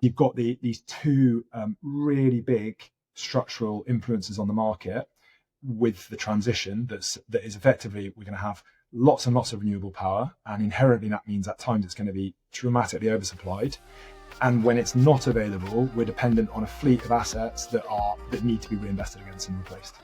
you've got these two really big structural influences on the market with the transition that is effectively, we're going to have lots and lots of renewable power, and inherently that means at times it's going to be dramatically oversupplied. And when it's not available, we're dependent on a fleet of assets that need to be reinvested against and replaced.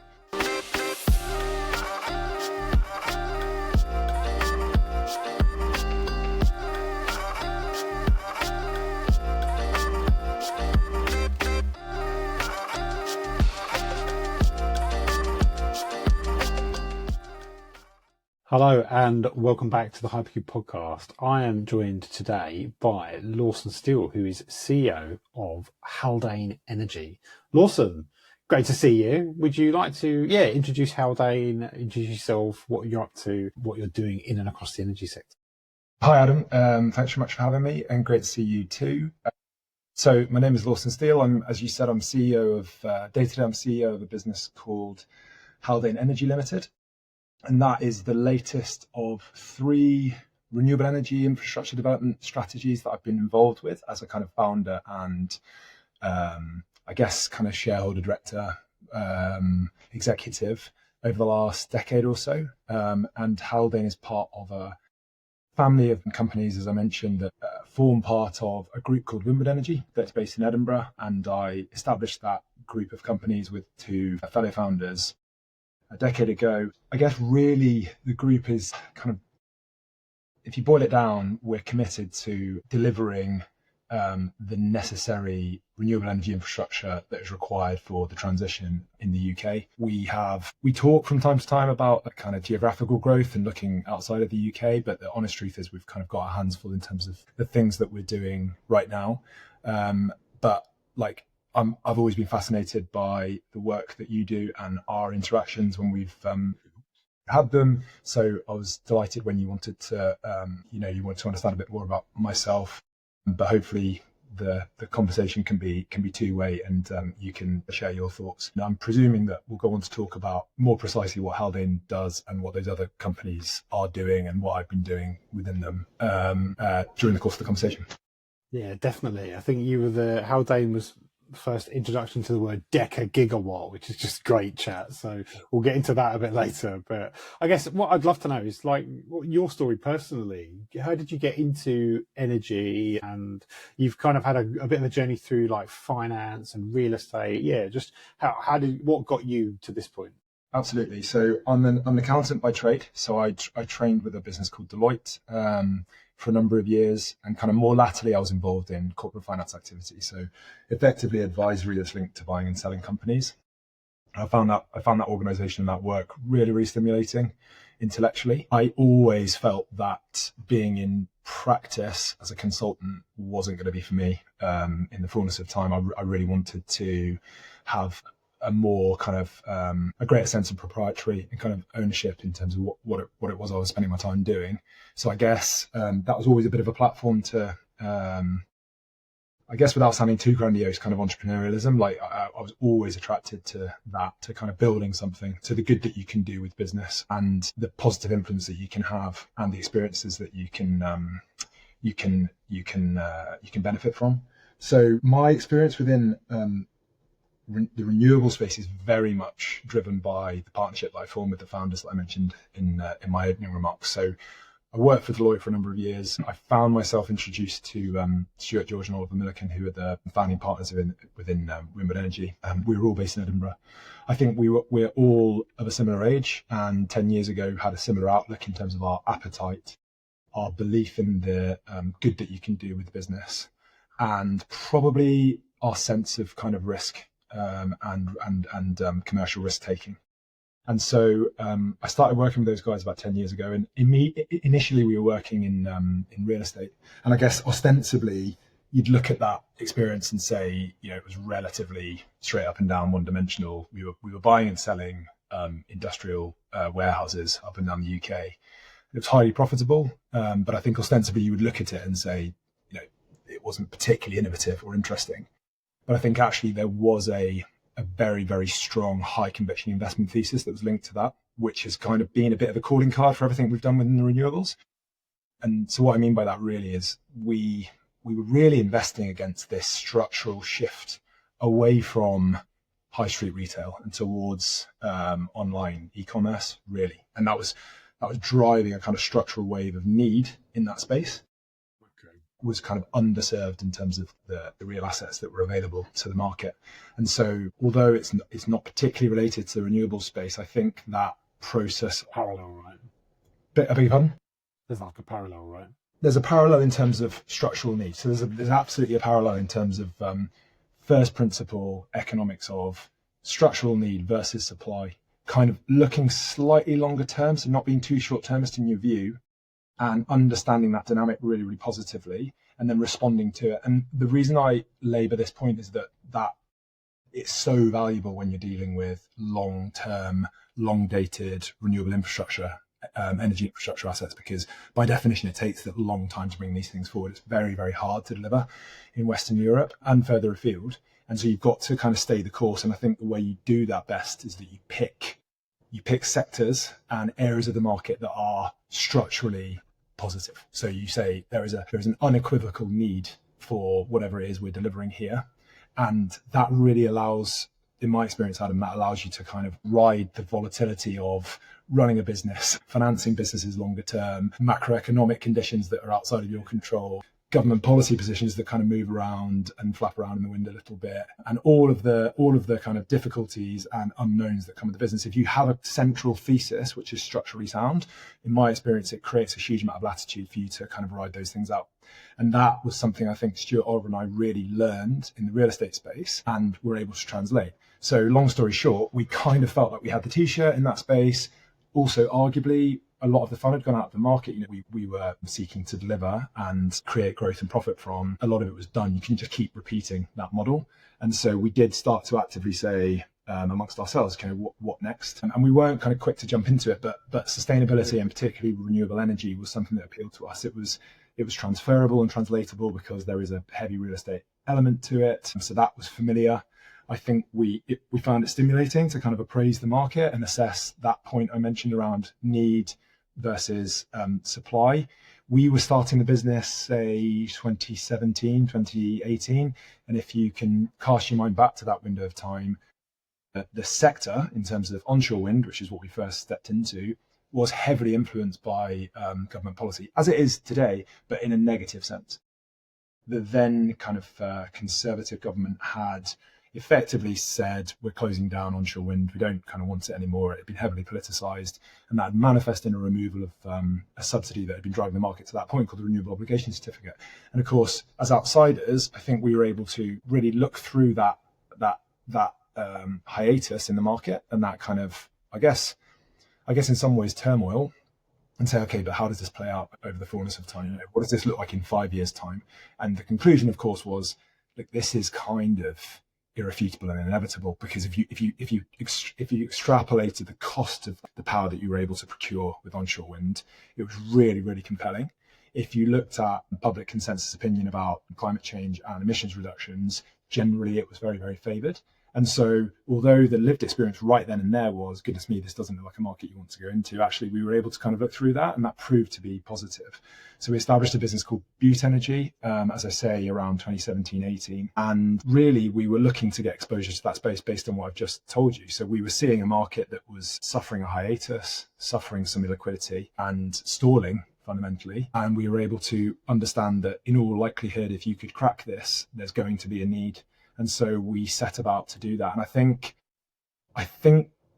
Hello and welcome back to the Hypercube Podcast. I am joined today by Lawson Steele, who is CEO of Haldane Energy. Lawson, great to see you. Would you like to introduce Haldane, introduce yourself, what you're up to, what you're doing in and across the energy sector? Hi Adam, thanks very much for having me, and great to see you too. So my name is Lawson Steele. As you said, I'm CEO of day-to-day. I'm CEO of a business called Haldane Energy Limited. And that is the latest of 3 renewable energy infrastructure development strategies that I've been involved with as a kind of founder and I guess kind of shareholder director, executive over the last decade or so. And Haldane is part of a family of companies, as I mentioned, that form part of a group called Renewable Energy that's based in Edinburgh. And I established that group of companies with 2 fellow founders a decade ago. I guess really the group is kind of, if you boil it down, we're committed to delivering the necessary renewable energy infrastructure that is required for the transition in the UK. We talk from time to time about a kind of geographical growth and looking outside of the UK, but the honest truth is we've kind of got our hands full in terms of the things that we're doing right now. I've always been fascinated by the work that you do and our interactions when we've had them. So I was delighted when you wanted to, you want to understand a bit more about myself, but hopefully the conversation can be two-way and you can share your thoughts. Now, I'm presuming that we'll go on to talk about more precisely what Haldane does and what those other companies are doing and what I've been doing within them during the course of the conversation. Yeah, definitely. I think Haldane was first introduction to the word gigawatt, which is just great chat. So we'll get into that a bit later. But I guess what I'd love to know is your story personally. How did you get into energy? And you've kind of had a bit of a journey through finance and real estate. Yeah, just what got you to this point? Absolutely. So I'm an accountant by trade. So I trained with a business called Deloitte for a number of years, and kind of more latterly I was involved in corporate finance activity. So effectively advisory that's linked to buying and selling companies. I found that organization and that work really, really stimulating intellectually. I always felt that being in practice as a consultant wasn't going to be for me. In the fullness of time, I really wanted to have a more kind of a greater sense of proprietary and kind of ownership in terms of what it was I was spending my time doing. So I guess that was always a bit of a platform to, I guess without sounding too grandiose, kind of entrepreneurialism. I was always attracted to that, to kind of building something, to the good that you can do with business and the positive influence that you can have and the experiences that you can benefit from. So my experience within the renewable space is very much driven by the partnership that I formed with the founders that I mentioned in my opening remarks. So I worked for Deloitte for a number of years. I found myself introduced to Stuart George and Oliver Milliken, who are the founding partners within Renewable Energy. We were all based in Edinburgh. I think we're all of a similar age, and 10 years ago had a similar outlook in terms of our appetite, our belief in the good that you can do with business, and probably our sense of kind of risk and commercial risk taking. And so I started working with those guys about 10 years ago. And initially we were working in real estate. And I guess ostensibly you'd look at that experience and say, it was relatively straight up and down, one dimensional. We were buying and selling industrial warehouses up and down the UK. It was highly profitable. But I think ostensibly you would look at it and say, it wasn't particularly innovative or interesting. But I think actually there was a very, very strong high conviction investment thesis that was linked to that, which has kind of been a bit of a calling card for everything we've done within the renewables. And so what I mean by that really is we we were really investing against this structural shift away from high street retail and towards online e-commerce, really. And that was driving a kind of structural wave of need in that space. Was kind of underserved in terms of the real assets that were available to the market. And so although it's not particularly related to the renewable space, I think that process... Parallel, right? I beg your pardon? There's like a parallel, right? There's a parallel in terms of structural need. So there's absolutely a parallel in terms of first principle economics of structural need versus supply, kind of looking slightly longer term, so not being too short-termist in your view, and understanding that dynamic really, really positively, and then responding to it. And the reason I labour this point is that it's so valuable when you're dealing with long-term, long-dated renewable infrastructure, energy infrastructure assets, because by definition, it takes a long time to bring these things forward. It's very, very hard to deliver in Western Europe and further afield. And so you've got to kind of stay the course. And I think the way you do that best is that you pick sectors and areas of the market that are structurally positive. So you say there is an unequivocal need for whatever it is we're delivering here. And that really allows, in my experience, Adam, that allows you to kind of ride the volatility of running a business, financing businesses longer term, macroeconomic conditions that are outside of your control, government policy positions that kind of move around and flap around in the wind a little bit, and all of the kind of difficulties and unknowns that come with the business. If you have a central thesis which is structurally sound, in my experience, it creates a huge amount of latitude for you to kind of ride those things out. And that was something I think Stuart, Oliver and I really learned in the real estate space and were able to translate. So long story short, we kind of felt like we had the t-shirt in that space. Also, arguably, a lot of the fun had gone out of the market. We were seeking to deliver and create growth and profit from. A lot of it was done. You can just keep repeating that model. And so we did start to actively say amongst ourselves, kind of what next? And we weren't kind of quick to jump into it, but sustainability and particularly renewable energy was something that appealed to us. It was transferable and translatable because there is a heavy real estate element to it. And so that was familiar. I think we found it stimulating to kind of appraise the market and assess that point I mentioned around need versus supply. We were starting the business, say, 2017, 2018. And if you can cast your mind back to that window of time, the sector in terms of onshore wind, which is what we first stepped into, was heavily influenced by government policy, as it is today, but in a negative sense. The then kind of conservative government had effectively said, we're closing down onshore wind. We don't kind of want it anymore. It had been heavily politicized, and that had manifested in a removal of a subsidy that had been driving the market to that point called the Renewable Obligation Certificate. And of course, as outsiders, I think we were able to really look through that hiatus in the market and that kind of, I guess in some ways turmoil, and say, okay, but how does this play out over the fullness of time? What does this look like in 5 years' time? And the conclusion, of course, was, look, this is kind of irrefutable and inevitable, because if you extrapolated the cost of the power that you were able to procure with onshore wind, it was really, really compelling. If you looked at public consensus opinion about climate change and emissions reductions, generally it was very, very favoured. And so although the lived experience right then and there was, goodness me, this doesn't look like a market you want to go into, actually we were able to kind of look through that, and that proved to be positive. So we established a business called Butte Energy, as I say, around 2017-18. And really we were looking to get exposure to that space based on what I've just told you. So we were seeing a market that was suffering a hiatus, suffering some illiquidity and stalling fundamentally. And we were able to understand that in all likelihood, if you could crack this, there's going to be a need. And so we set about to do that. And I think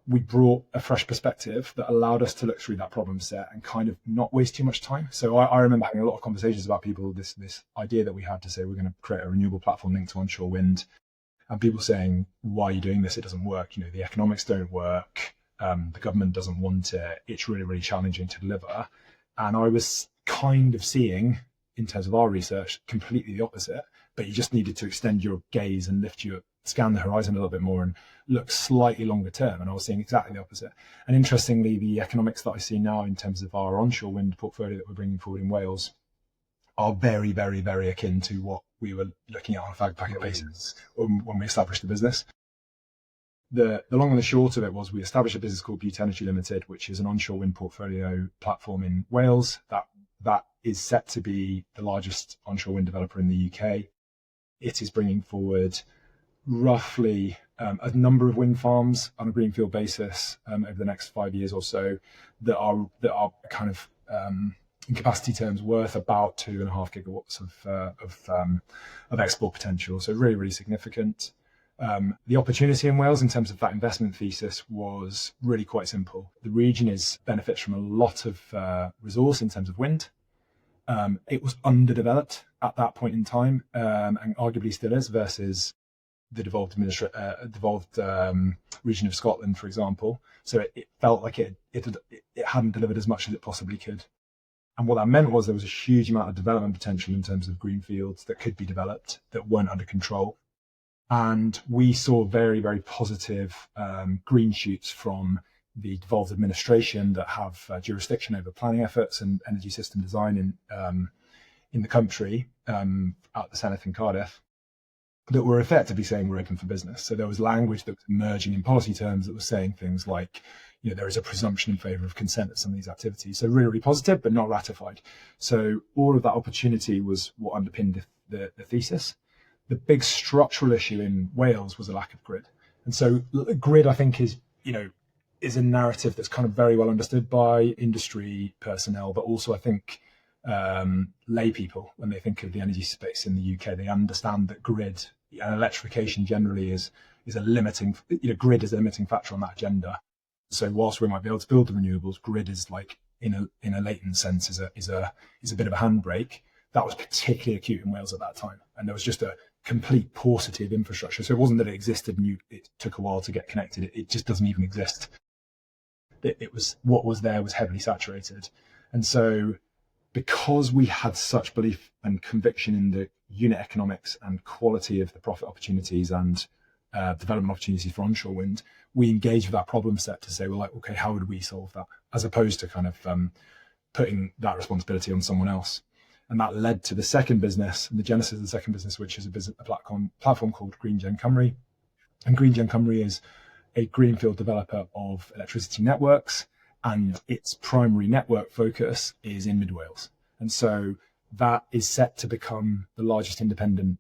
we brought a fresh perspective that allowed us to look through that problem set and kind of not waste too much time. So I remember having a lot of conversations about people, this idea that we had to say we're going to create a renewable platform linked to onshore wind, and people saying, why are you doing this? It doesn't work. The economics don't work. The government doesn't want it. It's really, really challenging to deliver. And I was kind of seeing, in terms of our research, completely the opposite. But you just needed to extend your gaze and scan the horizon a little bit more and look slightly longer term. And I was seeing exactly the opposite. And interestingly, the economics that I see now in terms of our onshore wind portfolio that we're bringing forward in Wales are very, very, very akin to what we were looking at on a fag packet basis when we established the business. The long and the short of it was we established a business called Butte Energy Limited, which is an onshore wind portfolio platform in Wales that that is set to be the largest onshore wind developer in the UK. It is bringing forward roughly a number of wind farms on a greenfield basis over the next 5 years or so that are kind of in capacity terms worth about 2.5 gigawatts of export potential. So really, really significant. The opportunity in Wales in terms of that investment thesis was really quite simple. The region benefits from a lot of resource in terms of wind. It was underdeveloped at that point in time, and arguably still is, versus the devolved region of Scotland, for example. So it felt like it hadn't delivered as much as it possibly could. And what that meant was there was a huge amount of development potential in terms of greenfields that could be developed that weren't under control. And we saw very, very positive green shoots from the devolved administration that have jurisdiction over planning efforts and energy system design in the country, at the Senedd in Cardiff, that were effectively saying we're open for business. So there was language that was emerging in policy terms that was saying things like, there is a presumption in favour of consent at some of these activities. So really, really positive, but not ratified. So all of that opportunity was what underpinned the thesis. The big structural issue in Wales was a lack of grid. And so grid, I think, is a narrative that's kind of very well understood by industry personnel, but also I think lay people, when they think of the energy space in the UK, they understand that grid and electrification generally is a limiting, grid is a limiting factor on that agenda. So whilst we might be able to build the renewables, grid is like in a latent sense is a bit of a handbrake. That was particularly acute in Wales at that time, and there was just a complete paucity of infrastructure. So it wasn't that it existed and it took a while to get connected. It just doesn't even exist. It was, what was there was heavily saturated, and so because we had such belief and conviction in the unit economics and quality of the profit opportunities and development opportunities for onshore wind, we engaged with that problem set to say, well, like, okay, how would we solve that, as opposed to kind of putting that responsibility on someone else. And that led to the second business, and the genesis of the second business, which is a platform called GreenGen Cymru. And GreenGen Cymru is a greenfield developer of electricity networks, and its primary network focus is in Mid Wales. And so that is set to become the largest independent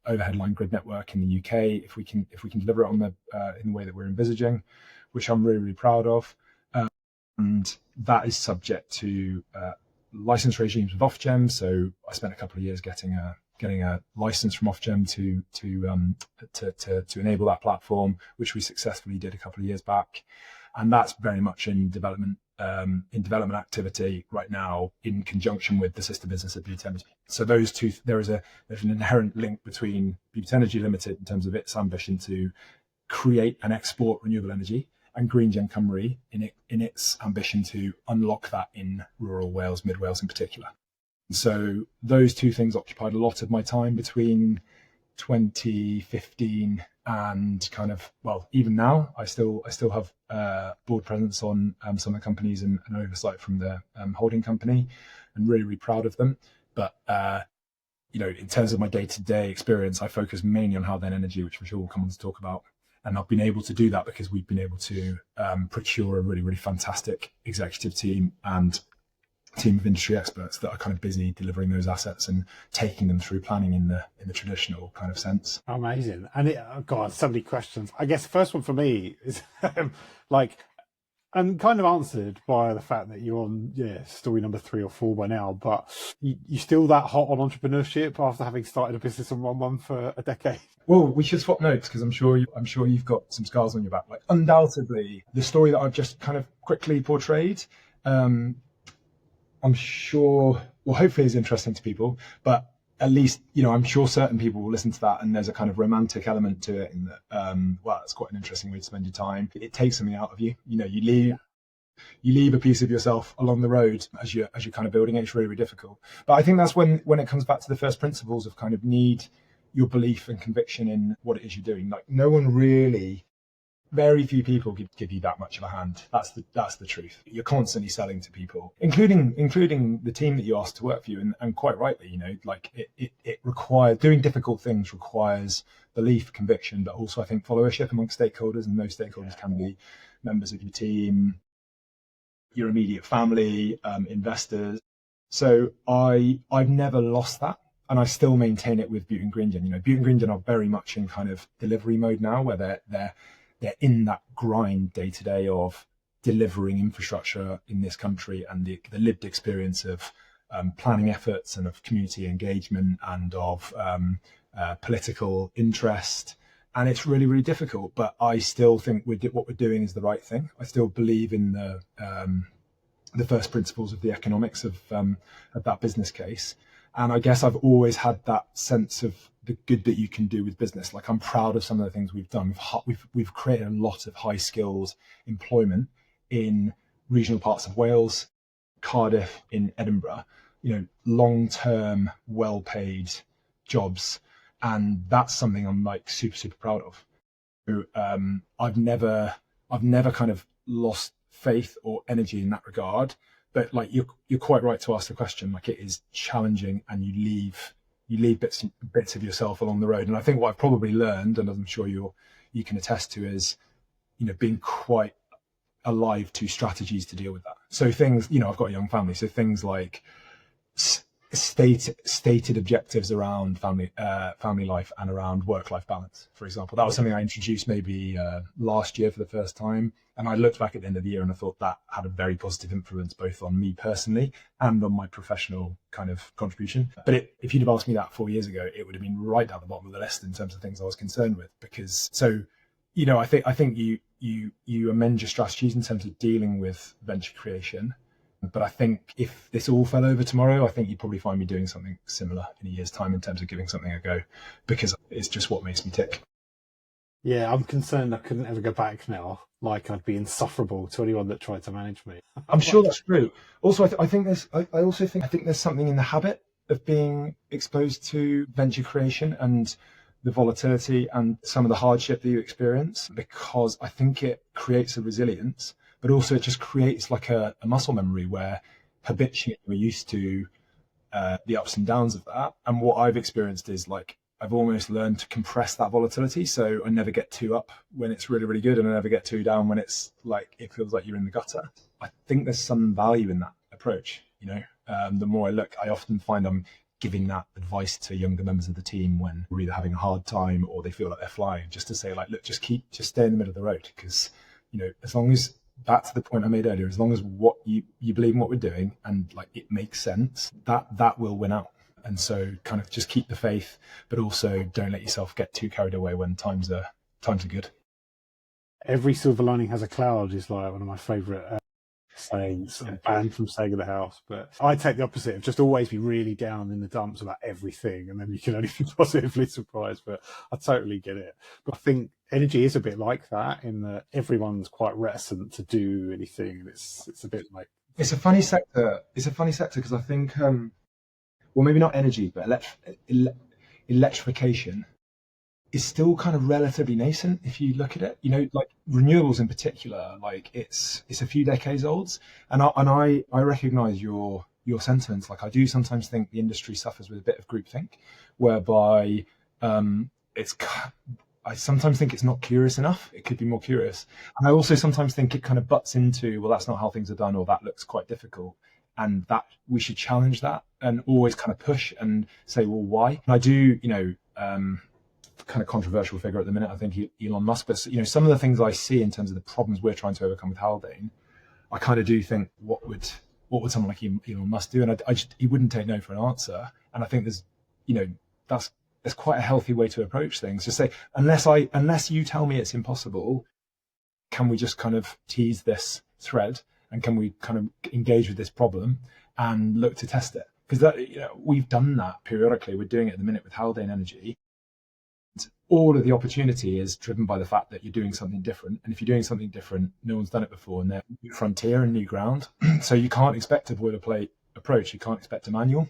overhead line grid network in the UK if we can deliver it on in the way that we're envisaging, which I'm really, really proud of. And that is subject to license regimes with Ofgem. So I spent a couple of years getting a license from Ofgem to enable that platform, which we successfully did a couple of years back. And that's very much in development activity right now, in conjunction with the sister business at Butte Energy. So those two, there's an inherent link between Butte Energy Limited in terms of its ambition to create and export renewable energy, and GreenGen Cymru in its ambition to unlock that in rural Wales, Mid Wales in particular. And so those two things occupied a lot of my time between 2015 and kind of, well, even now, I still have board presence on some of the companies and oversight from the holding company, and really, really proud of them. But in terms of my day-to-day experience, I focus mainly on Haldane Energy, which I'm sure we'll come on to talk about. And I've been able to do that because we've been able to procure a really, really fantastic executive team and team of industry experts that are kind of busy delivering those assets and taking them through planning in the traditional kind of sense. Amazing. And God, so many questions. I guess the first one for me is and kind of answered by the fact that you're on story number 3 or 4 by now, but you still that hot on entrepreneurship after having started a business and run one for a decade? Well, we should swap notes, because I'm sure you've got some scars on your back. Like, undoubtedly, the story that I've just kind of quickly portrayed, I'm sure, well, hopefully is interesting to people, but at least, I'm sure certain people will listen to that and there's a kind of romantic element to it in that, it's quite an interesting way to spend your time. It takes something out of you. You leave a piece of yourself along the road as you're kind of building it. It's really, really difficult. But I think that's when it comes back to the first principles of kind of need your belief and conviction in what it is you're doing. Like, very few people give you that much of a hand. That's the truth. You're constantly selling to people, including the team that you ask to work for you, and quite rightly, it requires, doing difficult things requires belief, conviction, but also I think followership amongst stakeholders, and those stakeholders can be members of your team, your immediate family, investors. So I've never lost that. And I still maintain it with Butte and Greengen. Butte and Greengen are very much in kind of delivery mode now, where they're in that grind day to day of delivering infrastructure in this country, and the lived experience of planning efforts and of community engagement and of political interest. And it's really, really difficult. But I still think what we're doing is the right thing. I still believe in the first principles of the economics of that business case. And I guess I've always had that sense of the good that you can do with business. Like, I'm proud of some of the things we've done. We've created a lot of high skills employment in regional parts of Wales, Cardiff, in Edinburgh, long term, well paid jobs. And that's something I'm like super, super proud of. So, I've never kind of lost faith or energy in that regard. But like, you're quite right to ask the question. Like, it is challenging, and you leave bits of yourself along the road. And I think what I've probably learned, and I'm sure you can attest to, is being quite alive to strategies to deal with that. So things, I've got a young family, so things like stated objectives around family life and around work-life balance, for example. That was something I introduced maybe last year for the first time, and I looked back at the end of the year and I thought that had a very positive influence both on me personally and on my professional kind of contribution. But if you'd have asked me that 4 years ago, it would have been right down the bottom of the list in terms of things I was concerned with. Because I think you amend your strategies in terms of dealing with venture creation. But I think if this all fell over tomorrow, I think you'd probably find me doing something similar in a year's time in terms of giving something a go, because it's just what makes me tick. Yeah, I'm concerned I couldn't ever go back now. Like, I'd be insufferable to anyone that tried to manage me. I'm sure that's true. Also, I think there's something in the habit of being exposed to venture creation and the volatility and some of the hardship that you experience, because I think it creates a resilience. But also it just creates like a muscle memory where habitually we're used to the ups and downs of that. And what I've experienced is, like, I've almost learned to compress that volatility. So I never get too up when it's really, really good, and I never get too down when it's like, it feels like you're in the gutter. I think there's some value in that approach. The more I look, I often find I'm giving that advice to younger members of the team when we're either having a hard time or they feel like they're flying, just to say, like, look, just stay in the middle of the road. Because, as long as, back to the point I made earlier, as long as what you believe in what we're doing and like it makes sense, that will win out. And so kind of just keep the faith, but also don't let yourself get too carried away when times are good. Every silver lining has a cloud is like one of my favourite sayings. I'm banned from staying in the house, but I take the opposite of just always be really down in the dumps about everything, and then you can only be positively surprised. But I totally get it. But I think energy is a bit like that, in that everyone's quite reticent to do anything, and it's a bit like, it's a funny sector. It's a funny sector because I think, well, maybe not energy, but electrification is still kind of relatively nascent if you look at it. Like renewables in particular, like it's a few decades old, and I recognise your sentiments. Like, I do sometimes think the industry suffers with a bit of groupthink, whereby I sometimes think it's not curious enough. It could be more curious. And I also sometimes think it kind of butts into, well, that's not how things are done, or that looks quite difficult. And that we should challenge that and always kind of push and say, well, why? And I do, kind of controversial figure at the minute, I think, Elon Musk. But, some of the things I see in terms of the problems we're trying to overcome with Haldane, I kind of do think, what would someone like Elon Musk do? And he wouldn't take no for an answer. And I think there's quite a healthy way to approach things. Just say, unless you tell me it's impossible, can we just kind of tease this thread, and can we kind of engage with this problem and look to test it? Because we've done that periodically. We're doing it at the minute with Haldane Energy. All of the opportunity is driven by the fact that you're doing something different. And if you're doing something different, no one's done it before, and they're new frontier and new ground. So you can't expect a boilerplate approach. You can't expect a manual.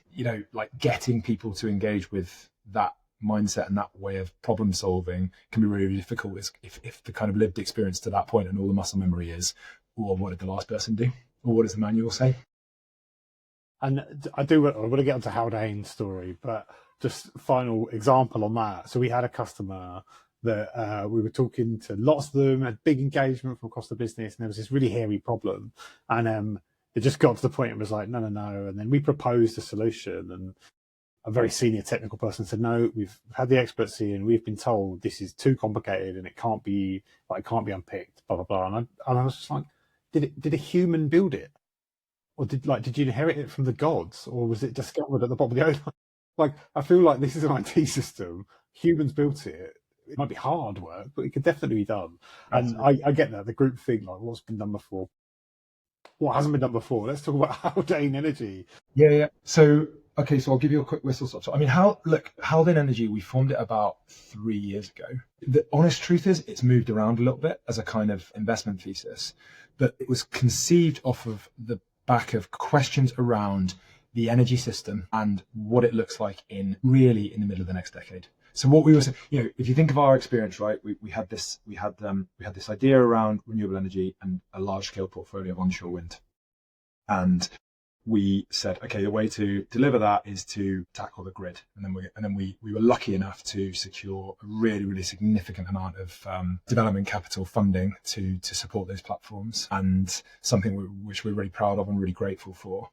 Like, getting people to engage with that mindset and that way of problem solving can be really, really difficult if the kind of lived experience to that point and all the muscle memory is, or what did the last person do? Or what does the manual say? And I want to get onto Haldane's story, but just final example on that. So we had a customer that we were talking to lots of them, had big engagement from across the business, and there was this really hairy problem. And It just got to the point and was like, no. And then we proposed a solution, and a very senior technical person said, no, we've had the experts see and we've been told this is too complicated and it can't be unpicked, blah, blah, blah. And I was just like, did a human build it? Or did you inherit it from the gods? Or was it discovered at the bottom of the ocean? Like, I feel like this is an IT system. Humans built it. It might be hard work, but it could definitely be done. Absolutely. And I get that, the group thing, like what's been done before. What hasn't been done before? Let's talk about Haldane Energy. Yeah. So I'll give you a quick whistle stop. So, I mean, Haldane Energy, we formed it about 3 years ago. The honest truth is it's moved around a little bit as a kind of investment thesis, but it was conceived off of the back of questions around the energy system and what it looks like in the middle of the next decade. So what we were saying, if you think of our experience, right, we had this idea around renewable energy and a large scale portfolio of onshore wind. And we said, okay, the way to deliver that is to tackle the grid. And then we were lucky enough to secure a really, really significant amount of development capital funding to support those platforms, and something which we're really proud of and really grateful for.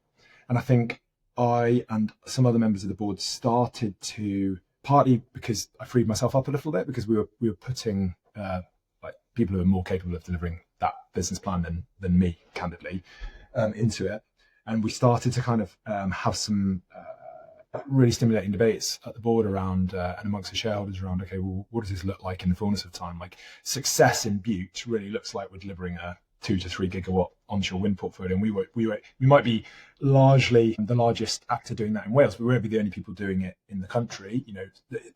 And I think I and some other members of the board started to, partly because I freed myself up a little bit, because we were putting people who are more capable of delivering that business plan than me, candidly, into it. And we started to kind of have some really stimulating debates at the board around and amongst the shareholders around, okay, well, what does this look like in the fullness of time? Like, success in Butte really looks like we're delivering a 2 to 3 gigawatt onshore wind portfolio, and we might be largely the largest actor doing that in Wales, but we won't be the only people doing it in the country.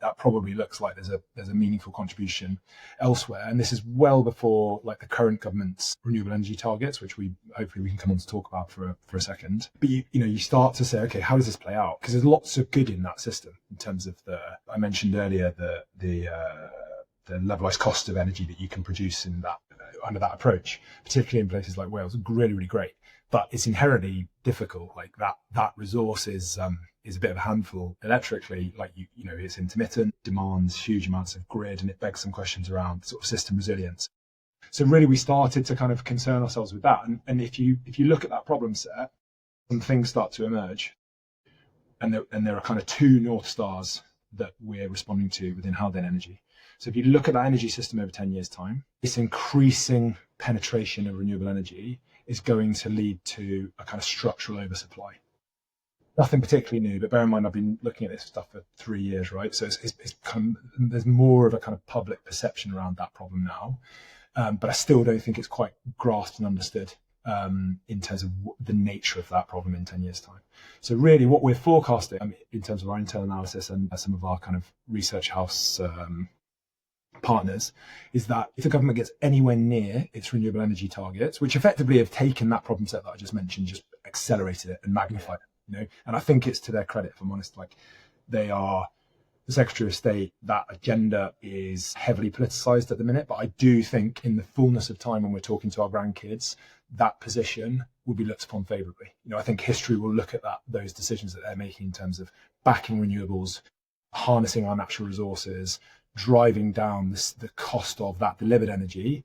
That probably looks like there's a meaningful contribution elsewhere, and this is well before like the current government's renewable energy targets, which hopefully we can come on to talk about for a second. But you start to say, okay, how does this play out? Because there's lots of good in that system in terms of I mentioned earlier the levelized cost of energy that you can produce in that under that approach, particularly in places like Wales, really, really great. But it's inherently difficult. Like that resource is a bit of a handful electrically. Like it's intermittent, demands huge amounts of grid, and it begs some questions around sort of system resilience. So really, we started to kind of concern ourselves with that. And if you look at that problem set, some things start to emerge, and there are kind of two North Stars that we're responding to within Haldane Energy. So if you look at that energy system over 10 years' time, this increasing penetration of renewable energy is going to lead to a kind of structural oversupply. Nothing particularly new, but bear in mind I've been looking at this stuff for 3 years, right? So it's kind of, there's more of a kind of public perception around that problem now, but I still don't think it's quite grasped and understood in terms of the nature of that problem in 10 years' time. So really what we're forecasting in terms of our internal analysis and some of our kind of research house partners is that if the government gets anywhere near its renewable energy targets, which effectively have taken that problem set that I just mentioned, just accelerated it and magnified it, and I think it's to their credit, if I'm honest. Like, they are the Secretary of State, that agenda is heavily politicized at the minute, but I do think in the fullness of time, when we're talking to our grandkids, that position will be looked upon favorably. I think history will look at those decisions that they're making in terms of backing renewables, harnessing our natural resources, driving down the cost of that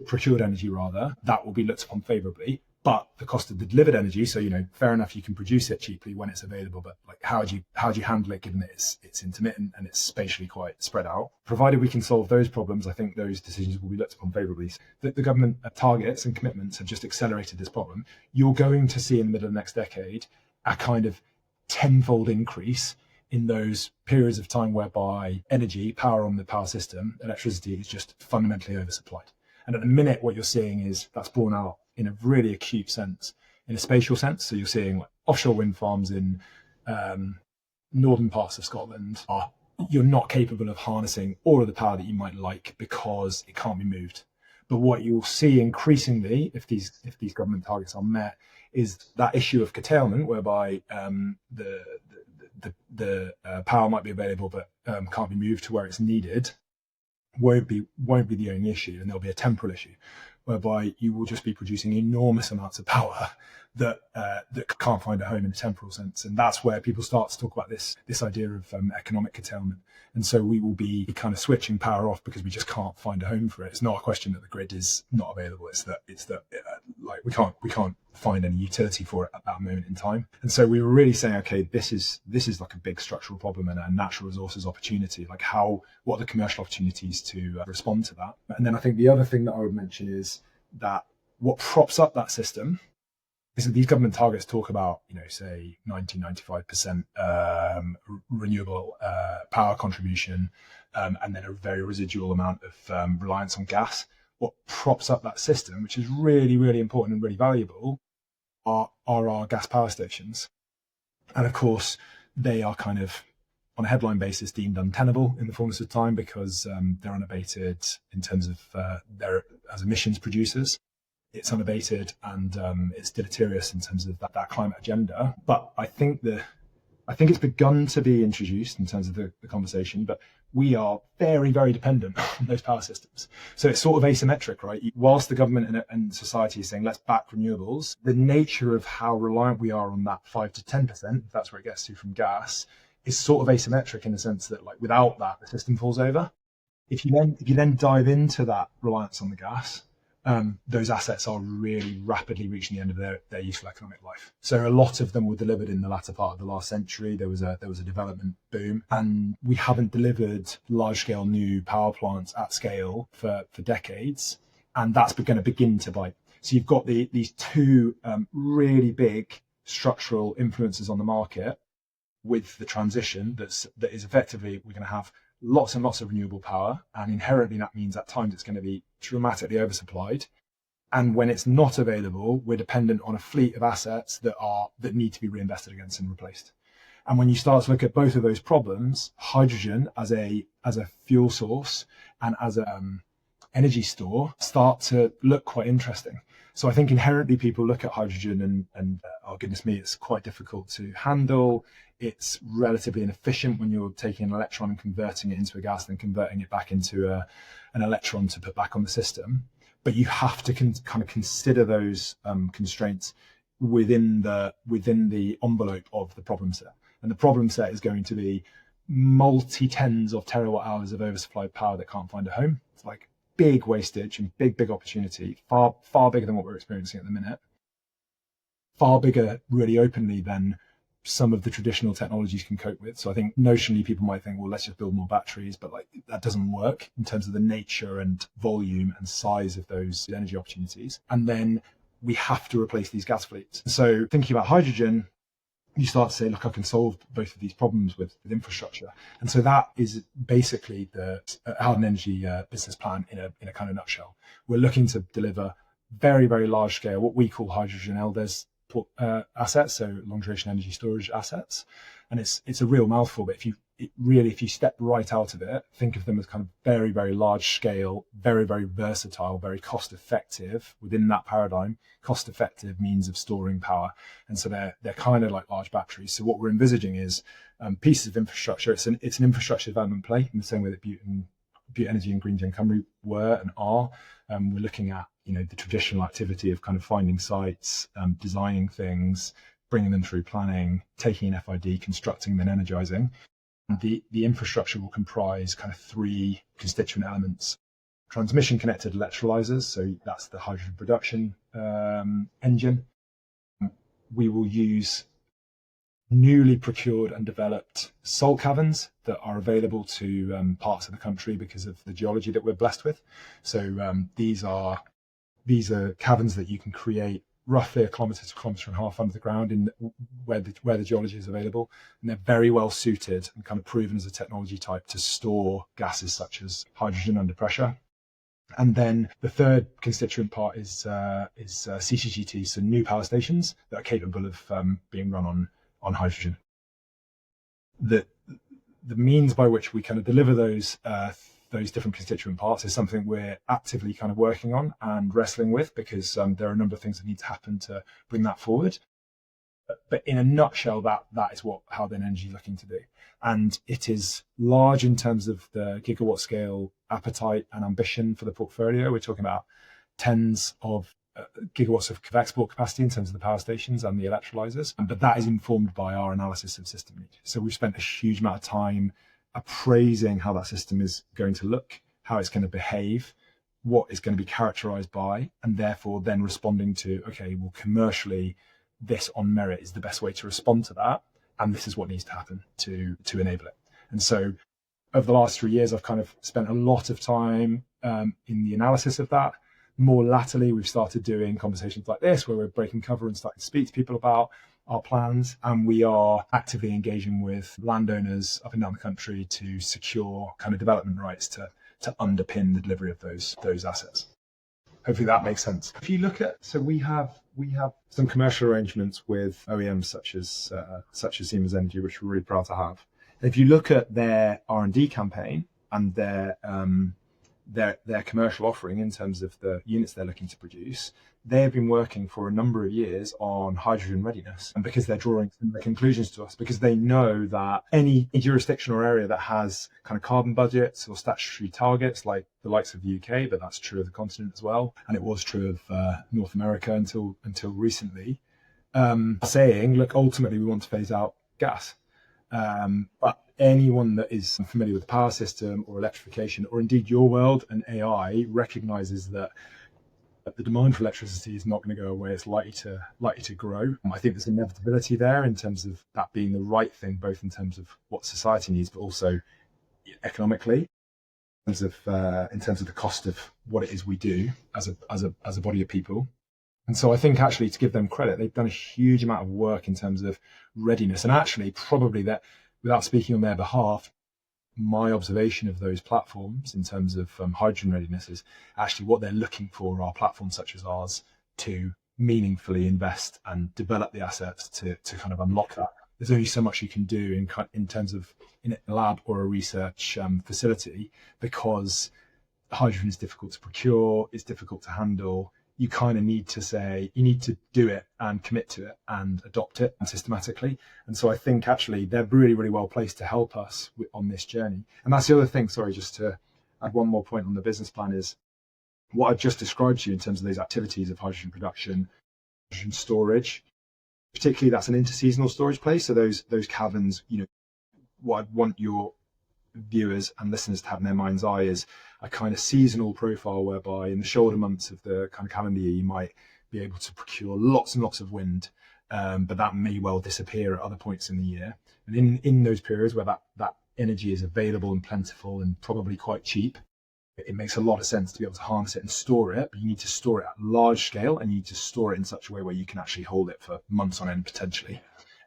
procured energy rather, that will be looked upon favorably. But the cost of the delivered energy, so fair enough, you can produce it cheaply when it's available, but like how do you handle it, given that it's intermittent and it's spatially quite spread out? Provided we can solve those problems, I think those decisions will be looked upon favorably. The government targets and commitments have just accelerated this problem. You're going to see in the middle of the next decade a kind of tenfold increase in those periods of time whereby power on the power system, electricity, is just fundamentally oversupplied. And at the minute, what you're seeing is that's borne out in a really acute sense, in a spatial sense. So you're seeing like offshore wind farms in northern parts of Scotland you're not capable of harnessing all of the power that you might like because it can't be moved. But what you'll see increasingly, if these government targets are met, is that issue of curtailment, whereby the power might be available but can't be moved to where it's needed, won't be the only issue, and there'll be a temporal issue whereby you will just be producing enormous amounts of power that can't find a home in a temporal sense. And that's where people start to talk about this idea of economic curtailment. And so we will be kind of switching power off because we just can't find a home for it. It's not a question that the grid is not available. It's that like we can't find any utility for it at that moment in time. And so we were really saying, okay, this is like a big structural problem and a natural resources opportunity. Like what are the commercial opportunities to respond to that? And then I think the other thing that I would mention is that what props up that system is that these government targets talk about, say 95% renewable power contribution, and then a very residual amount of reliance on gas. What props up that system, which is really, really important and really valuable, are our gas power stations. And of course, they are kind of, on a headline basis, deemed untenable in the fullness of time because they're unabated in terms of their as emissions producers. It's unabated and it's deleterious in terms of that climate agenda. But I think it's begun to be introduced in terms of the conversation, but we are very, very dependent on those power systems. So it's sort of asymmetric, right? Whilst the government and society is saying, let's back renewables, the nature of how reliant we are on that 5 to 10%, if that's where it gets to from gas, is sort of asymmetric in the sense that, like, without that, the system falls over. If you then dive into that reliance on the gas, those assets are really rapidly reaching the end of their useful economic life. So a lot of them were delivered in the latter part of the last century. There was a development boom, and we haven't delivered large-scale new power plants at scale for decades, and that's going to begin to bite. So you've got these two really big structural influences on the market with the transition that is effectively, we're going to have lots and lots of renewable power, and inherently that means at times it's going to be dramatically oversupplied. And when it's not available, we're dependent on a fleet of assets that need to be reinvested against and replaced. And when you start to look at both of those problems, hydrogen as a fuel source and as an energy store start to look quite interesting. So I think inherently people look at hydrogen and oh goodness me, it's quite difficult to handle. It's relatively inefficient when you're taking an electron and converting it into a gas, then converting it back into an electron to put back on the system. But you have to kind of consider those constraints within the envelope of the problem set. And the problem set is going to be multi-tens of terawatt hours of oversupplied power that can't find a home. It's like big wastage and big opportunity, far, far bigger than what we're experiencing at the minute. Far bigger, really openly, than some of the traditional technologies can cope with. So I think notionally people might think, well, let's just build more batteries, but like that doesn't work in terms of the nature and volume and size of those energy opportunities. And then we have to replace these gas fleets. So thinking about hydrogen, you start to say, look, I can solve both of these problems with infrastructure. And so that is basically the Haldane Energy business plan in a kind of nutshell. We're looking to deliver very, very large scale, what we call hydrogen LDES assets, so long duration energy storage assets. And it's a real mouthful, but if you step right out of it, think of them as kind of very, very large scale, very, very versatile, very cost effective within that paradigm, cost effective means of storing power. And so they're kind of like large batteries. So what we're envisaging is pieces of infrastructure. It's an infrastructure development play in the same way that Butte Energy and Green Gen Cymru were and are. We're looking at the traditional activity of kind of finding sites, designing things, bringing them through planning, taking an FID, constructing, then energizing. The infrastructure will comprise kind of three constituent elements: transmission connected electrolyzers, so that's the hydrogen production engine. We will use newly procured and developed salt caverns that are available to parts of the country because of the geology that we're blessed with. So these are caverns that you can create roughly a kilometre to a kilometre and a half under the ground in where the geology is available, and they're very well suited and kind of proven as a technology type to store gases such as hydrogen under pressure. And then the third constituent part is CCGTs, so new power stations that are capable of being run on hydrogen. The means by which we kind of deliver those different constituent parts is something we're actively kind of working on and wrestling with, because there are a number of things that need to happen to bring that forward. But in a nutshell, that is what Haldane Energy is looking to do. And it is large in terms of the gigawatt scale appetite and ambition for the portfolio. We're talking about tens of gigawatts of export capacity in terms of the power stations and the electrolyzers. But that is informed by our analysis of system need. So we've spent a huge amount of time appraising how that system is going to look, how it's going to behave, what is going to be characterized by, and therefore then responding to, okay, well, commercially, this on merit is the best way to respond to that. And this is what needs to happen to enable it. And so over the last 3 years, I've kind of spent a lot of time in the analysis of that. More latterly, we've started doing conversations like this, where we're breaking cover and starting to speak to people about our plans. And we are actively engaging with landowners up and down the country to secure kind of development rights to underpin the delivery of those assets. Hopefully that makes sense. If you look at, so we have some commercial arrangements with OEMs such as Siemens Energy, which we're really proud to have. And if you look at their R&D campaign and their commercial offering in terms of the units they're looking to produce, they have been working for a number of years on hydrogen readiness. And because they're drawing similar conclusions to us, because they know that any jurisdiction or area that has kind of carbon budgets or statutory targets, like the likes of the UK, but that's true of the continent as well, and it was true of North America until recently, saying, look, ultimately we want to phase out gas. But anyone that is familiar with the power system or electrification, or indeed your world and AI, recognizes that the demand for electricity is not going to go away. It's likely to grow. I think there's inevitability there in terms of that being the right thing, both in terms of what society needs, but also economically, in terms of the cost of what it is we do as a body of people. And so I think actually, to give them credit, they've done a huge amount of work in terms of readiness. And actually, probably that, without speaking on their behalf, my observation of those platforms in terms of hydrogen readiness is actually what they're looking for are platforms such as ours to meaningfully invest and develop the assets to kind of unlock that. There's only so much you can do in terms of in a lab or a research facility, because hydrogen is difficult to procure, it's difficult to handle. You kind of need to do it and commit to it and adopt it systematically. And so I think actually they're really, really well placed to help us on this journey. And that's the other thing, sorry, just to add one more point on the business plan, is what I've just described to you in terms of those activities of hydrogen production, hydrogen storage, particularly that's an interseasonal storage place. So those caverns, what I'd want your viewers and listeners to have in their mind's eye is a kind of seasonal profile, whereby in the shoulder months of the kind of calendar year, you might be able to procure lots and lots of wind, but that may well disappear at other points in the year. And in those periods where that energy is available and plentiful and probably quite cheap, it makes a lot of sense to be able to harness it and store it, but you need to store it at large scale, and you need to store it in such a way where you can actually hold it for months on end potentially.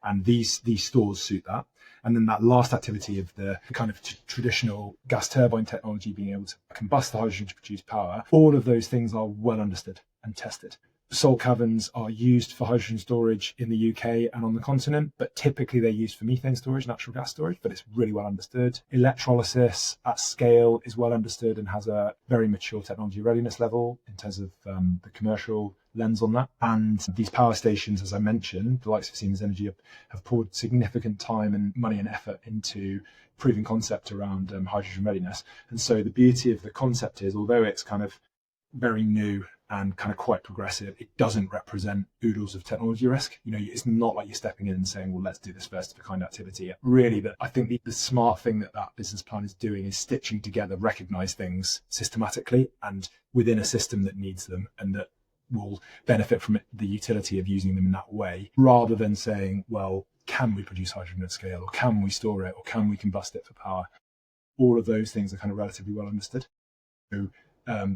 And these stores suit that. And then that last activity of the kind of traditional gas turbine technology, being able to combust the hydrogen to produce power, all of those things are well understood and tested. Salt caverns are used for hydrogen storage in the UK and on the continent, but typically they're used for methane storage, natural gas storage, but it's really well understood. Electrolysis at scale is well understood and has a very mature technology readiness level in terms of the commercial lens on that. And these power stations, as I mentioned, the likes of Siemens Energy have poured significant time and money and effort into proving concept around hydrogen readiness. And so the beauty of the concept is, although it's kind of very new and kind of quite progressive, it doesn't represent oodles of technology risk. It's not like you're stepping in and saying, well, let's do this first of a kind activity. Really, I think the smart thing that business plan is doing is stitching together recognized things systematically and within a system that needs them and that will benefit from the utility of using them in that way, rather than saying, well, can we produce hydrogen at scale, or can we store it, or can we combust it for power? All of those things are kind of relatively well understood. So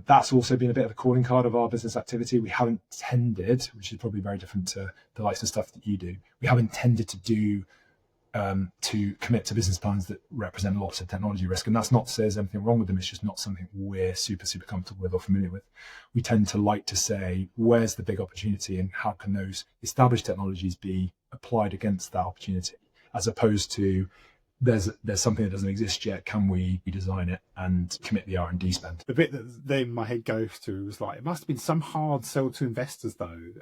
that's also been a bit of a calling card of our business activity. We haven't tended, which is probably very different to the likes of stuff that you do, we haven't tended to commit to business plans that represent lots of technology risk. And that's not to say there's anything wrong with them. It's just not something we're super, super comfortable with or familiar with. We tend to like to say, where's the big opportunity and how can those established technologies be applied against that opportunity, as opposed to there's something that doesn't exist yet. Can we design it and commit the R&D spend? The bit that then my head goes to was like, it must have been some hard sell to investors though,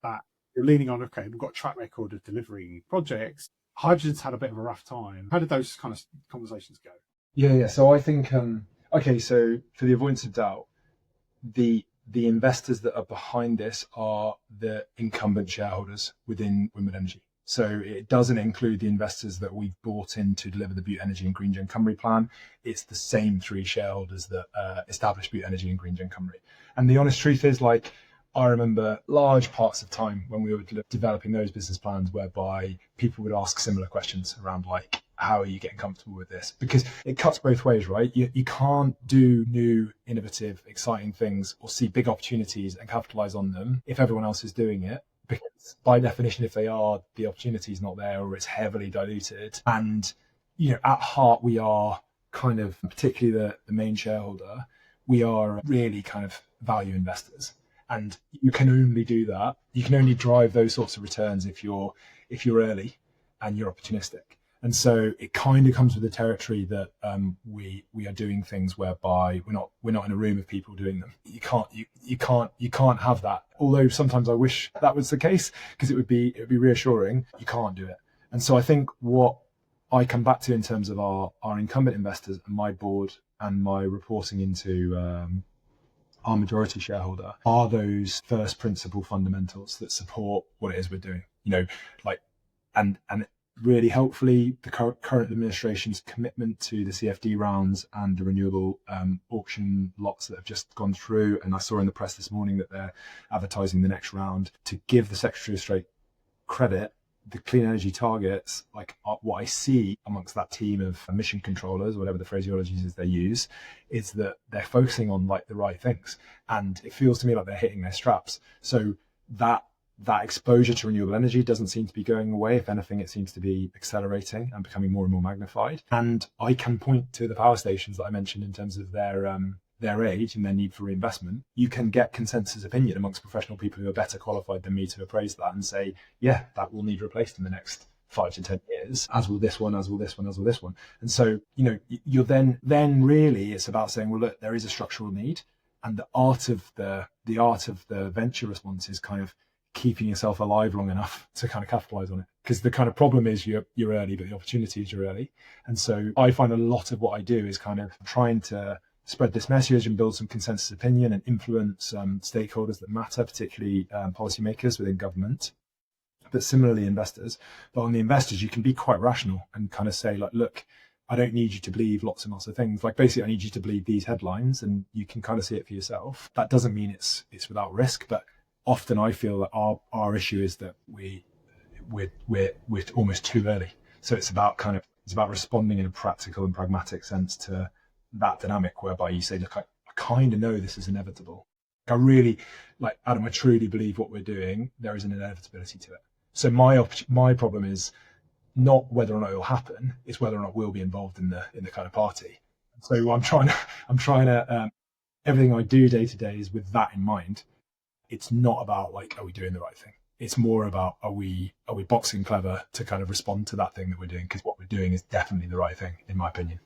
that you're leaning on, okay, we've got a track record of delivering projects. Hydrogen's had a bit of a rough time. How did those kind of conversations go? Yeah. So I think, so for the avoidance of doubt, the investors that are behind this are the incumbent shareholders within Windward Energy. So it doesn't include the investors that we've brought in to deliver the Butte Energy and Green Gen Cymru plan. It's the same three shareholders that established Butte Energy and Green Gen Cymru. And the honest truth is, like, I remember large parts of time when we were developing those business plans whereby people would ask similar questions around, like, how are you getting comfortable with this? Because it cuts both ways, right? You can't do new, innovative, exciting things or see big opportunities and capitalize on them if everyone else is doing it. Because by definition, if they are, the opportunity is not there or it's heavily diluted. And, at heart, we are kind of, particularly the main shareholder, we are really kind of value investors. And you can only do that. You can only drive those sorts of returns if you're early and you're opportunistic. And so it kind of comes with the territory that we are doing things whereby we're not in a room of people doing them. You can't have that. Although sometimes I wish that was the case, because it would be reassuring. You can't do it. And so I think what I come back to in terms of our incumbent investors and my board and my reporting into our majority shareholder are those first principle fundamentals that support what it is we're doing. And really helpfully, the current administration's commitment to the CFD rounds and the renewable auction lots that have just gone through. And I saw in the press this morning that they're advertising the next round. To give the Secretary of State credit, the clean energy targets, like what I see amongst that team of mission controllers, whatever the phraseology is they use, is that they're focusing on, like, the right things. And it feels to me like they're hitting their straps. So that exposure to renewable energy doesn't seem to be going away. If anything, it seems to be accelerating and becoming more and more magnified. And I can point to the power stations that I mentioned in terms of their age and their need for reinvestment. You can get consensus opinion amongst professional people who are better qualified than me to appraise that and say, yeah, that will need replaced in the next 5 to 10 years, as will this one, as will this one, as will this one. And so, you're then really, it's about saying, well, look, there is a structural need, and the art of the venture response is kind of keeping yourself alive long enough to kind of capitalize on it. Because the kind of problem is you're early, but the opportunity is you're early. And so I find a lot of what I do is kind of trying to spread this message and build some consensus opinion and influence stakeholders that matter, particularly policymakers within government, but similarly investors. But on the investors, you can be quite rational and kind of say, like, look, I don't need you to believe lots and lots of things. Like, basically, I need you to believe these headlines, and you can kind of see it for yourself. That doesn't mean it's without risk, but often I feel that our issue is that we're almost too early. So it's about responding in a practical and pragmatic sense to that dynamic whereby you say, look, I kind of know this is inevitable. I really, like, Adam, I truly believe what we're doing, there is an inevitability to it. So my problem is not whether or not it will happen, it's whether or not we'll be involved in the kind of party. So I'm trying to everything I do day to day is with that in mind. It's not about, like, are we doing the right thing? It's more about, are we boxing clever to kind of respond to that thing that we're doing? Because what we're doing is definitely the right thing, in my opinion.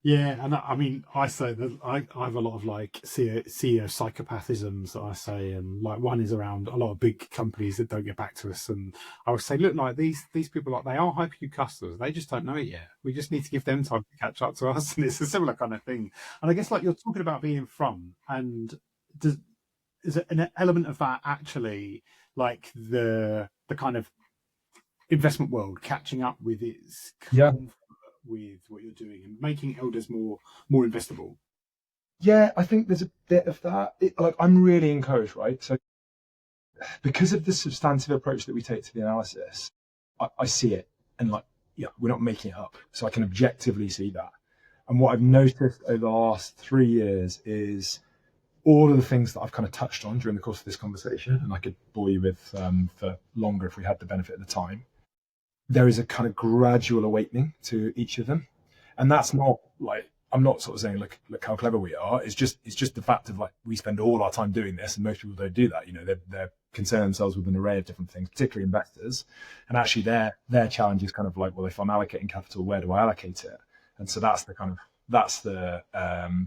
Yeah, and I mean, I say that I have a lot of, like, CEO psychopathisms that I say, and, like, one is around a lot of big companies that don't get back to us, and I would say, look, like, these people, like, they are Hypercube customers, they just don't know it yet. We just need to give them time to catch up to us, and it's a similar kind of thing. And I guess, like, you're talking about being front, and is it an element of that actually, like, the kind of investment world catching up with its with what you're doing and making elders more investable? Yeah, I think there's a bit of that. I'm really encouraged, right? So because of the substantive approach that we take to the analysis, I see it, and, like, yeah, we're not making it up. So I can objectively see that. And what I've noticed over the last 3 years is all of the things that I've kind of touched on during the course of this conversation, and I could bore you with for longer if we had the benefit of the time. There is a kind of gradual awakening to each of them. And that's not, like, I'm not sort of saying, look how clever we are. It's just the fact of, like, we spend all our time doing this, and most people don't do that. They're concern themselves with an array of different things, particularly investors. And actually their challenge is kind of like, well, if I'm allocating capital, where do I allocate it? And so that's the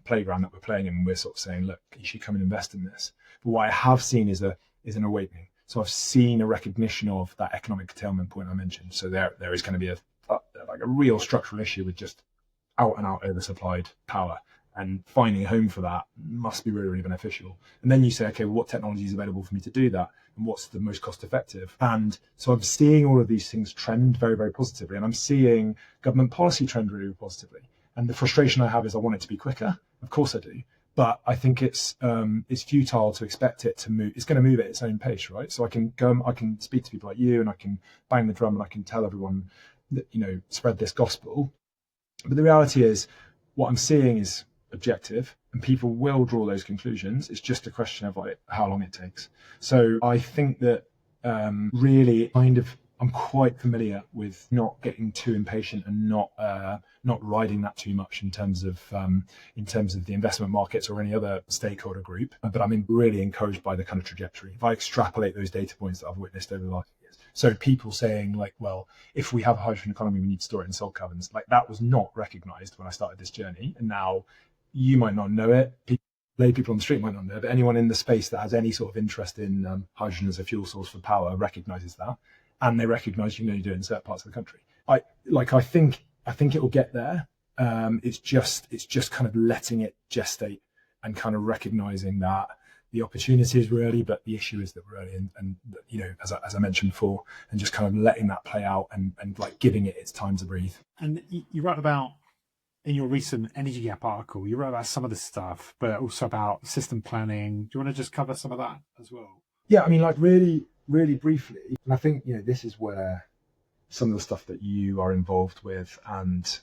playground that we're playing in. We're sort of saying, look, you should come and invest in this. But what I have seen is an awakening. So I've seen a recognition of that economic curtailment point I mentioned. So there is going to be a real structural issue with just out and out oversupplied power. and finding a home for that must be really, really beneficial. And then you say, okay, well, what technology is available for me to do that? And what's the most cost effective? And so I'm seeing all of these things trend very, very positively. And I'm seeing government policy trend really, really positively. And the frustration I have is I want it to be quicker. Of course I do. But I think it's futile to expect it to move. It's going to move at its own pace, right? So I can speak to people like you, and I can bang the drum, and I can tell everyone that, spread this gospel. But the reality is, what I'm seeing is objective, and people will draw those conclusions. It's just a question of like how long it takes. So I think that really I'm quite familiar with not getting too impatient and not riding that too much in terms of the investment markets or any other stakeholder group. But I'm really encouraged by the kind of trajectory. If I extrapolate those data points that I've witnessed over the last years, so people saying like, well, if we have a hydrogen economy, we need to store it in salt caverns. Like that was not recognised when I started this journey, and now you might not know it. Lay people on the street might not know, but anyone in the space that has any sort of interest in hydrogen as a fuel source for power recognises that. And they recognise you can only do it in certain parts of the country. I think it will get there. It's just kind of letting it gestate and kind of recognising that the opportunity is early, but the issue is that we're early, and as I mentioned before, and just kind of letting that play out and like giving it its time to breathe. And you wrote about, in your recent Energy Gap article, you wrote about some of this stuff, but also about system planning. Do you want to just cover some of that as well? Yeah, I mean, like really briefly, and I think this is where some of the stuff that you are involved with and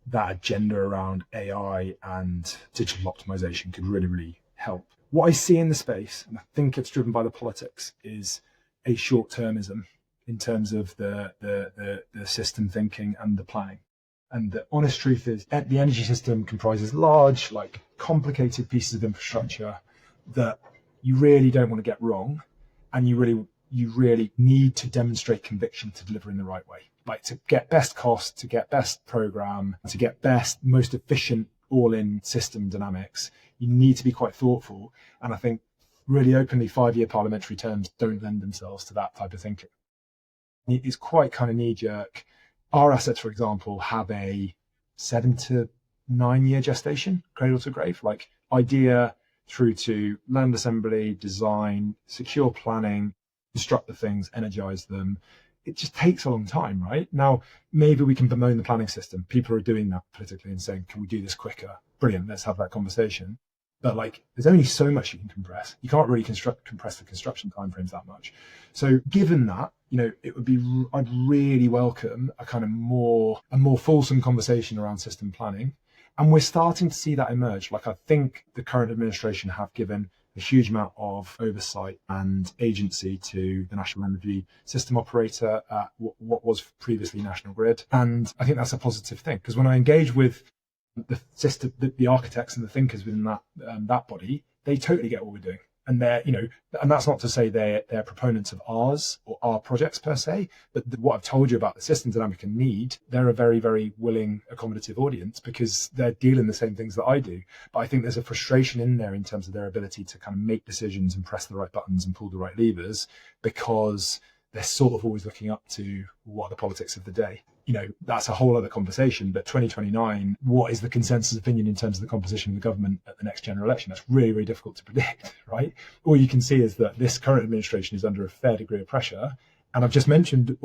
that agenda around AI and digital optimization could really, really help. What I see in the space, and I think it's driven by the politics, is a short-termism in terms of the system thinking and the planning. And the honest truth is that the energy system comprises large, like complicated pieces of infrastructure that you really don't want to get wrong, and you really need to demonstrate conviction to deliver in the right way. Like to get best cost, to get best program, to get most efficient all-in system dynamics, you need to be quite thoughtful. And I think really openly 5-year parliamentary terms don't lend themselves to that type of thinking. It's quite kind of knee-jerk. Our assets, for example, have a 7 to 9 year gestation, cradle to grave, like idea through to land assembly, design, secure planning, construct the things, energize them. It just takes a long time, right? Now, maybe we can bemoan the planning system. People are doing that politically and saying, can we do this quicker? Brilliant, let's have that conversation. But like, there's only so much you can compress. You can't really compress the construction timeframes that much. So given that, I'd really welcome a more fulsome conversation around system planning. And we're starting to see that emerge. Like, I think the current administration have given a huge amount of oversight and agency to the National Energy System Operator at what was previously National Grid. And I think that's a positive thing, because when I engage with the system, the architects and the thinkers within that body, they totally get what we're doing. And they're, and that's not to say they're proponents of ours or our projects per se, but what I've told you about the system dynamic and need, they're a very, very willing, accommodative audience because they're dealing the same things that I do. But I think there's a frustration in there in terms of their ability to kind of make decisions and press the right buttons and pull the right levers, because they're sort of always looking up to what are the politics of the day. That's a whole other conversation, but 2029, what is the consensus opinion in terms of the composition of the government at the next general election? That's really, really difficult to predict, right? All you can see is that this current administration is under a fair degree of pressure. And I've just mentioned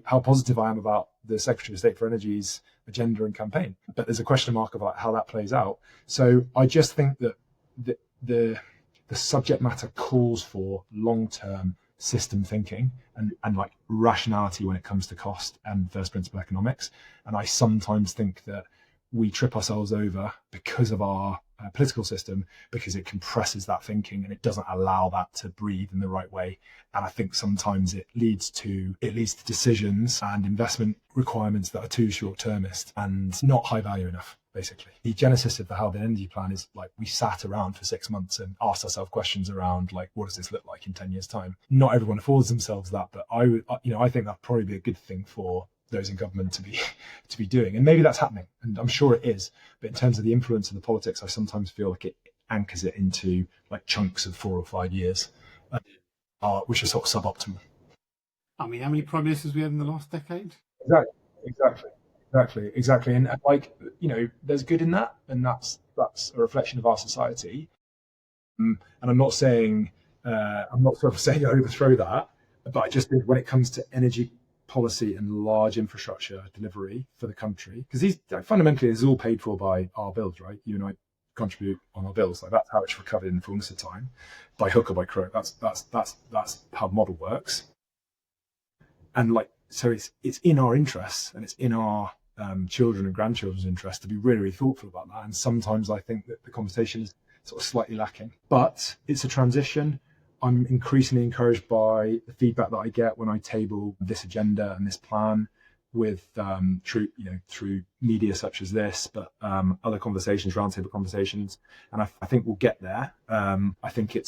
how positive I am about the Secretary of State for Energy's agenda and campaign, but there's a question mark about how that plays out. So I just think that the subject matter calls for long-term system thinking and like rationality when it comes to cost and first principle economics. And I sometimes think that we trip ourselves over because of our political system, because it compresses that thinking and it doesn't allow that to breathe in the right way. And I think sometimes it leads to decisions and investment requirements that are too short-termist and not high value enough. Basically, the genesis of the Haldane Energy Plan is like we sat around for 6 months and asked ourselves questions around like, what does this look like in 10 years' time? Not everyone affords themselves that, but I think that'd probably be a good thing for those in government to be doing, and maybe that's happening, and I'm sure it is. But in terms of the influence of the politics, I sometimes feel like it anchors it into like chunks of 4 or 5 years, which are sort of suboptimal. I mean, how many prime ministers we had in the last decade? Exactly. Exactly. And like, there's good in that, and that's a reflection of our society. And I'm not sort of saying overthrow that, but I just think when it comes to energy policy and large infrastructure delivery for the country, because these fundamentally is all paid for by our bills, right? You and I contribute on our bills. Like that's how it's recovered in the fullness of time, by hook or by crook. That's how the model works. And like, so it's in our interests, and it's in our children and grandchildren's interest to be really, really thoughtful about that. And sometimes I think that the conversation is sort of slightly lacking, but it's a transition. I'm increasingly encouraged by the feedback that I get when I table this agenda and this plan with through media such as this, but other conversations, roundtable conversations, and I think we'll get there. I think it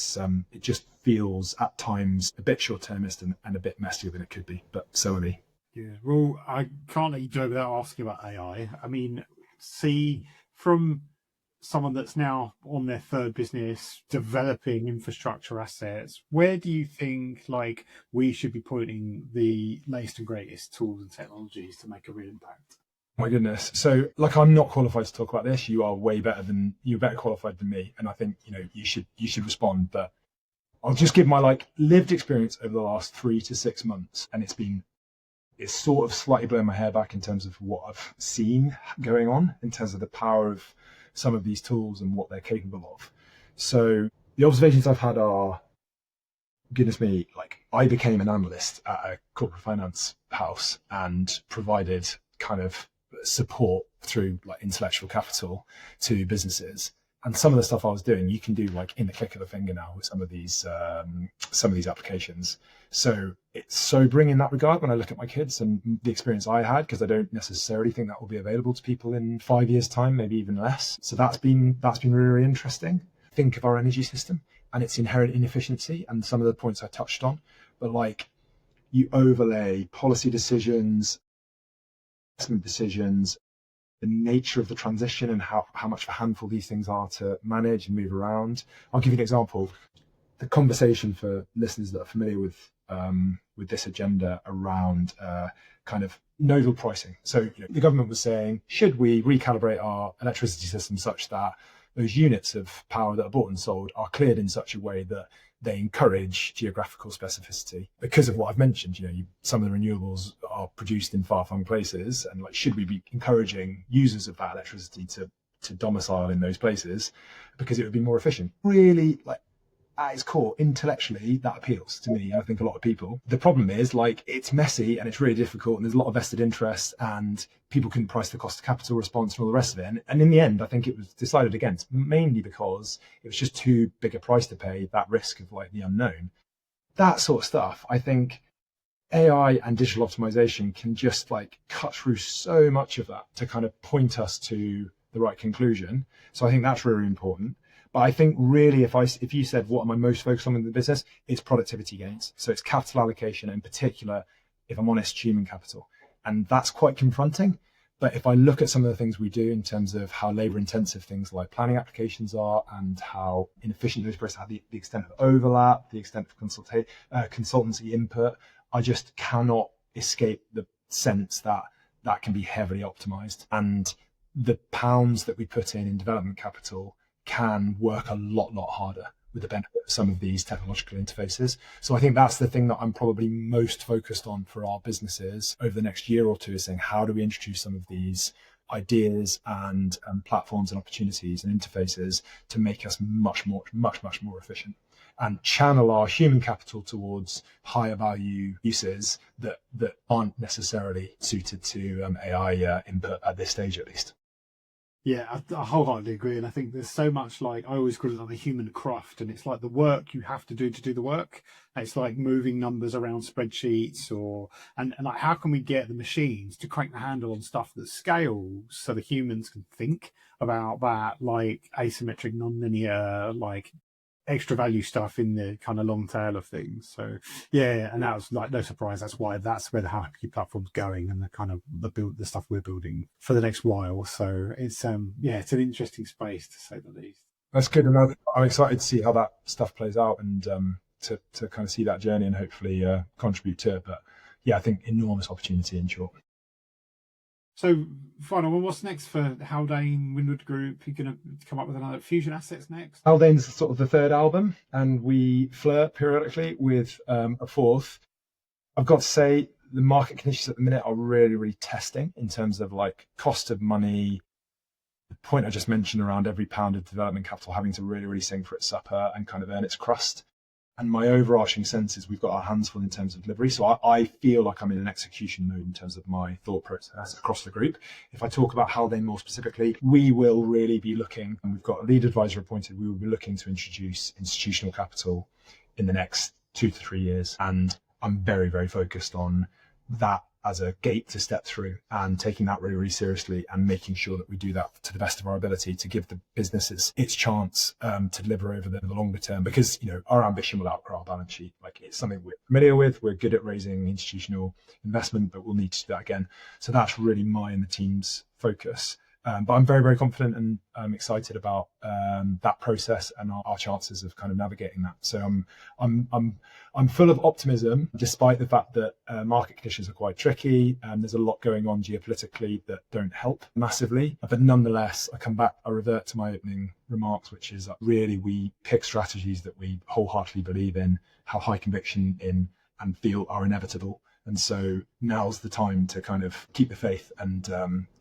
just feels at times a bit short-termist and a bit messier than it could be, but so are we. Yeah, well, I can't let you go without asking about AI. I mean, see, from someone that's now on their third business developing infrastructure assets, where do you think like we should be pointing the latest and greatest tools and technologies to make a real impact? My goodness. So like, I'm not qualified to talk about this. You are you're better qualified than me. And I think, you should respond, but I'll just give my like lived experience over the last 3 to 6 months. And it's sort of slightly blown my hair back in terms of what I've seen going on in terms of the power of some of these tools and what they're capable of. So the observations I've had are, goodness me, like I became an analyst at a corporate finance house and provided kind of support through like intellectual capital to businesses. And some of the stuff I was doing, you can do like in the click of the finger now with some of these applications. So it's sobering in that regard when I look at my kids and the experience I had, because I don't necessarily think that will be available to people in 5 years' time, maybe even less. So that's been really, really interesting. Think of our energy system and its inherent inefficiency and some of the points I touched on, but like you overlay policy decisions, investment decisions, the nature of the transition and how much of a handful these things are to manage and move around. I'll give you an example. The conversation for listeners that are familiar with this agenda around kind of nodal pricing. So the government was saying, should we recalibrate our electricity system such that those units of power that are bought and sold are cleared in such a way that they encourage geographical specificity? Because of what I've mentioned, some of the renewables are produced in far-flung places, and like, should we be encouraging users of that electricity to domicile in those places because it would be more efficient? Really, like, at its core, intellectually, that appeals to me. I think a lot of people. The problem is, like, it's messy and it's really difficult, and there's a lot of vested interest, and people couldn't price the cost of capital response and all the rest of it. And in the end, I think it was decided against, mainly because it was just too big a price to pay, that risk of like the unknown. That sort of stuff, I think AI and digital optimization can just like cut through so much of that to kind of point us to the right conclusion. So I think that's really important. But I think really, if you said, what am I most focused on in the business, it's productivity gains. So it's capital allocation, in particular, if I'm honest, human capital. And that's quite confronting. But if I look at some of the things we do in terms of how labor intensive things like planning applications are, and how inefficient those processes are, the extent of overlap, the extent of consultancy input, I just cannot escape the sense that that can be heavily optimized. And the pounds that we put in development capital can work a lot harder with the benefit of some of these technological interfaces. So I think that's the thing that I'm probably most focused on for our businesses over the next year or two, is saying, how do we introduce some of these ideas and platforms and opportunities and interfaces to make us much more efficient, and channel our human capital towards higher value uses that aren't necessarily suited to AI input at this stage, at least. Yeah, I wholeheartedly agree. And I think there's so much, like, I always call it like the human craft, and it's like the work you have to do the work. It's like moving numbers around spreadsheets, and like, how can we get the machines to crank the handle on stuff that scales so the humans can think about that, like asymmetric, non-linear, like extra value stuff in the kind of long tail of things. So yeah, and that was like no surprise. That's where the Hypercube platform's going, and the kind of the stuff we're building for the next while. So it's it's an interesting space, to say the least. That's good, and I'm excited to see how that stuff plays out, and to kind of see that journey and hopefully contribute to it. But yeah, I think enormous opportunity in short. So, final one, what's next for Haldane Windward Group? You're going to come up with another Fusion Assets next? Haldane's sort of the third album, and we flirt periodically with a fourth. I've got to say, the market conditions at the minute are really, really testing in terms of like cost of money. The point I just mentioned around every pound of development capital having to really, really sing for its supper and kind of earn its crust. And my overarching sense is we've got our hands full in terms of delivery. So I feel like I'm in an execution mode in terms of my thought process across the group. If I talk about Haldane more specifically, we will really be looking, and we've got a lead advisor appointed, we will be looking to introduce institutional capital in the next 2 to 3 years. And I'm very, very focused on that as a gate to step through and taking that really, really seriously and making sure that we do that to the best of our ability to give the businesses its chance to deliver over the longer term, because, you know, our ambition will outgrow our balance sheet. Like, it's something we're familiar with. We're good at raising institutional investment, but we'll need to do that again. So that's really my and the team's focus. But I'm very, very confident and excited about that process and our chances of kind of navigating that. So I'm full of optimism, despite the fact that market conditions are quite tricky. There's a lot going on geopolitically that don't help massively. But nonetheless, I revert to my opening remarks, which is that really we pick strategies that we wholeheartedly believe in, have high conviction in, and feel are inevitable. And so now's the time to kind of keep the faith and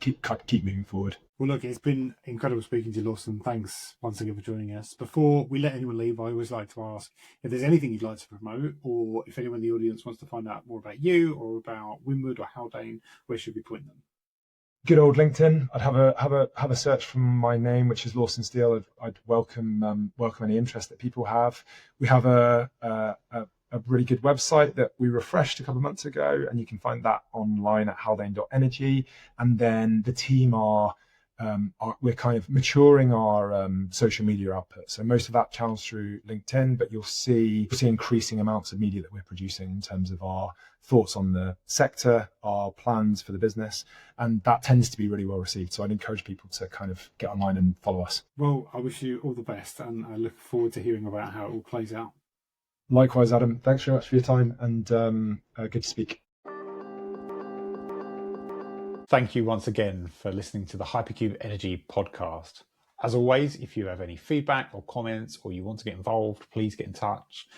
keep moving forward. Well, look, it's been incredible speaking to you, Lawson. Thanks once again for joining us. Before we let anyone leave, I always like to ask if there's anything you'd like to promote, or if anyone in the audience wants to find out more about you or about Windward or Haldane, where should we point them? Good old LinkedIn. I'd have a search from my name, which is Lawson Steele. I'd welcome any interest that people have. We have a really good website that we refreshed a couple of months ago, and you can find that online at haldane.energy. And then the team we're kind of maturing our social media output. So most of that channels through LinkedIn, but you'll see increasing amounts of media that we're producing in terms of our thoughts on the sector, our plans for the business, and that tends to be really well received. So I'd encourage people to kind of get online and follow us. Well, I wish you all the best, and I look forward to hearing about how it all plays out. Likewise, Adam. Thanks very much for your time, and good to speak. Thank you once again for listening to the Hypercube Energy Podcast. As always, if you have any feedback or comments, or you want to get involved, please get in touch.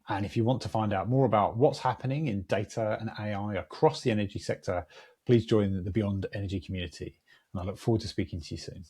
And if you want to find out more about what's happening in data and AI across the energy sector, please join the Beyond Energy community. And I look forward to speaking to you soon.